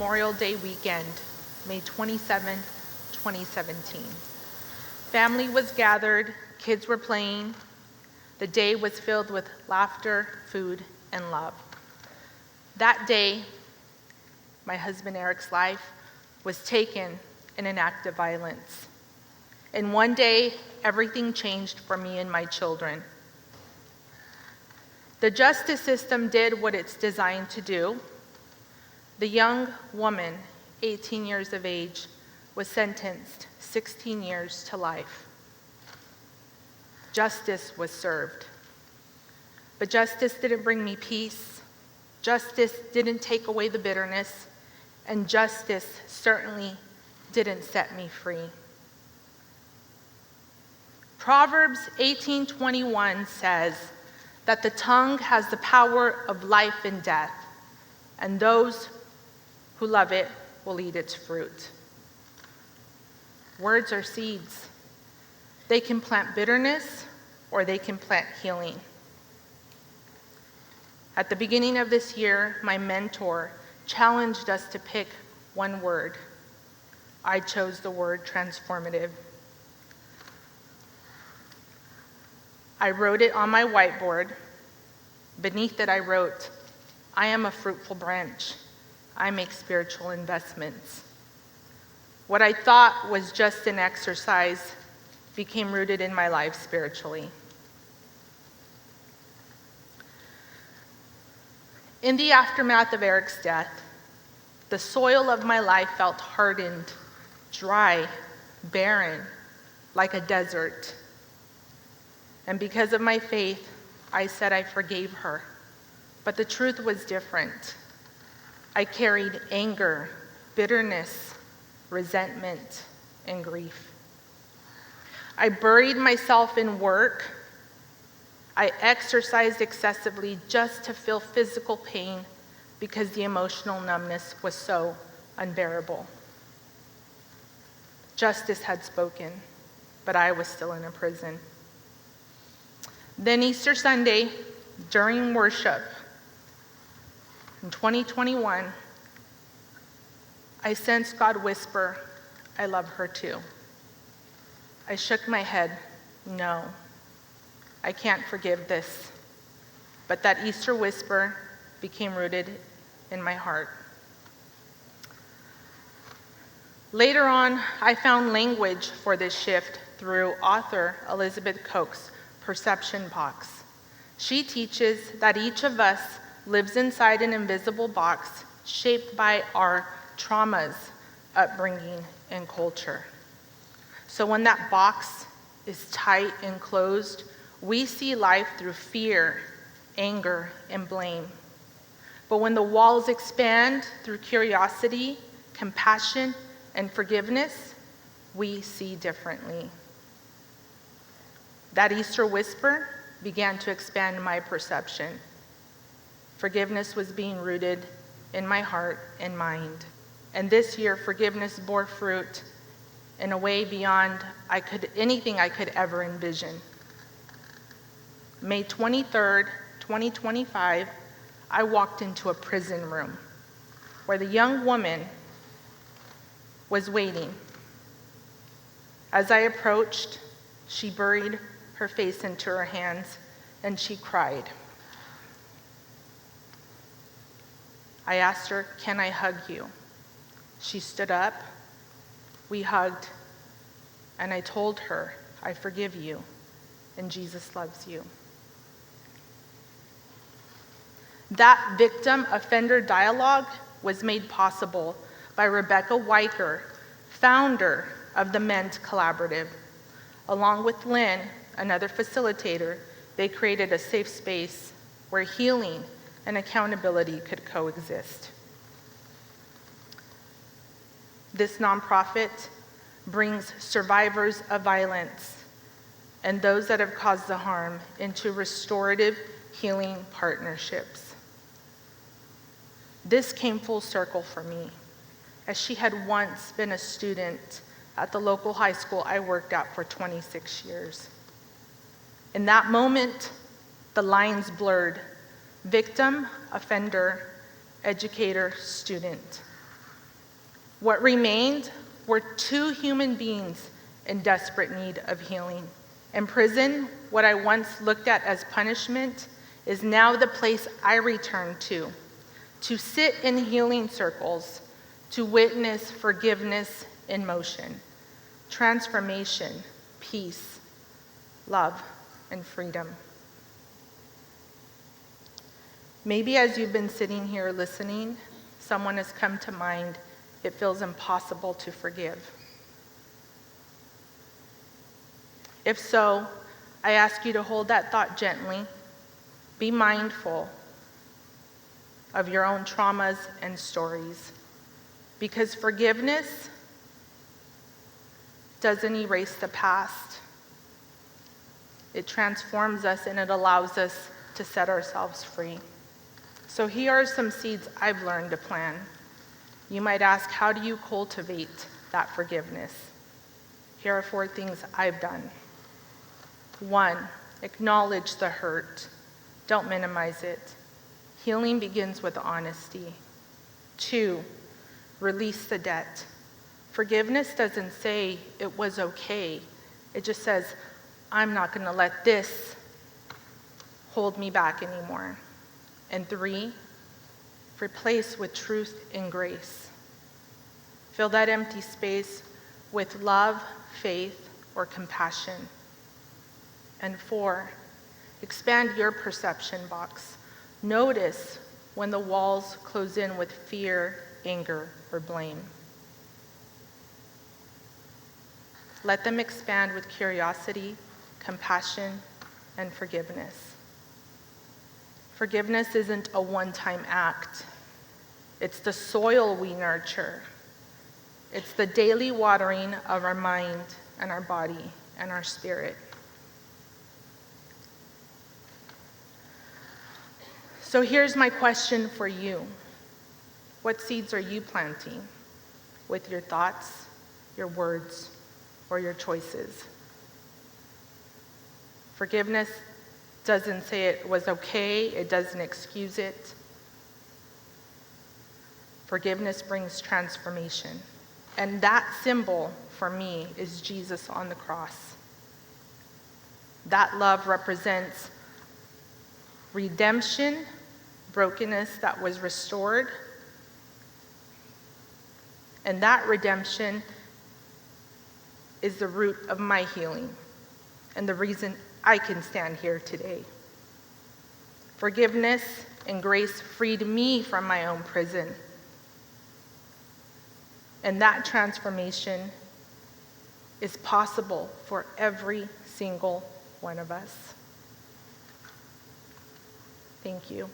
Memorial Day weekend, May 27, 2017. Family was gathered, kids were playing. The day was filled with laughter, food, and love. That day, my husband Eric's life was taken in an act of violence. And one day, everything changed for me and my children. The justice system did what it's designed to do. The young woman, 18 years of age, was sentenced 16 years to life. Justice was served. But justice didn't bring me peace. Justice didn't take away the bitterness. And justice certainly didn't set me free. Proverbs 18:21 says that the tongue has the power of life and death, and those who love it will eat its fruit. Words are seeds. They can plant bitterness or they can plant healing. At the beginning of this year, my mentor challenged us to pick one word. I chose the word transformative. I wrote it on my whiteboard. Beneath it, I wrote, I am a fruitful branch. I make spiritual investments. What I thought was just an exercise became rooted in my life spiritually. In the aftermath of Eric's death, the soil of my life felt hardened, dry, barren, like a desert. And because of my faith, I said I forgave her. But the truth was different. I carried anger, bitterness, resentment, and grief. I buried myself in work. I exercised excessively just to feel physical pain because the emotional numbness was so unbearable. Justice had spoken, but I was still in a prison. Then Easter Sunday, during worship, in 2021, I sensed God whisper, I love her too. I shook my head, no, I can't forgive this. But that Easter whisper became rooted in my heart. Later on, I found language for this shift through author Elizabeth Koch's Perception Box. She teaches that each of us lives inside an invisible box shaped by our traumas, upbringing, and culture. So when that box is tight and closed, we see life through fear, anger, and blame. But when the walls expand through curiosity, compassion, and forgiveness, we see differently. That Easter whisper began to expand my perception. Forgiveness was being rooted in my heart and mind. And this year, forgiveness bore fruit in a way beyond anything I could ever envision. May 23rd, 2025, I walked into a prison room where the young woman was waiting. As I approached, she buried her face into her hands and she cried. I asked her, can I hug you? She stood up, we hugged, and I told her, I forgive you, and Jesus loves you. That victim-offender dialogue was made possible by Rebecca Weicker, founder of the MEND Collaborative. Along with Lynn, another facilitator, they created a safe space where healing and accountability could coexist. This nonprofit brings survivors of violence and those that have caused the harm into restorative healing partnerships. This came full circle for me, as she had once been a student at the local high school I worked at for 26 years. In that moment, the lines blurred: victim, offender, educator, student. What remained were two human beings in desperate need of healing. In prison, what I once looked at as punishment is now the place I return to sit in healing circles, to witness forgiveness in motion, transformation, peace, love, and freedom. Maybe as you've been sitting here listening, someone has come to mind. It feels impossible to forgive. If so, I ask you to hold that thought gently. Be mindful of your own traumas and stories, because forgiveness doesn't erase the past. It transforms us and it allows us to set ourselves free. So here are some seeds I've learned to plant. You might ask, how do you cultivate that forgiveness? Here are 4 things I've done. 1, acknowledge the hurt. Don't minimize it. Healing begins with honesty. 2, release the debt. Forgiveness doesn't say it was okay. It just says, I'm not going to let this hold me back anymore. And 3, replace with truth and grace. Fill that empty space with love, faith, or compassion. And 4, expand your perception box. Notice when the walls close in with fear, anger, or blame. Let them expand with curiosity, compassion, and forgiveness. Forgiveness isn't a one-time act. It's the soil we nurture. It's the daily watering of our mind and our body and our spirit. So here's my question for you. What seeds are you planting with your thoughts, your words, or your choices? Forgiveness doesn't say it was okay. It doesn't excuse it. Forgiveness brings transformation. And that symbol for me is Jesus on the cross. That love represents redemption, brokenness that was restored. And that redemption is the root of my healing and the reason I can stand here today. Forgiveness and grace freed me from my own prison. And that transformation is possible for every single one of us. Thank you.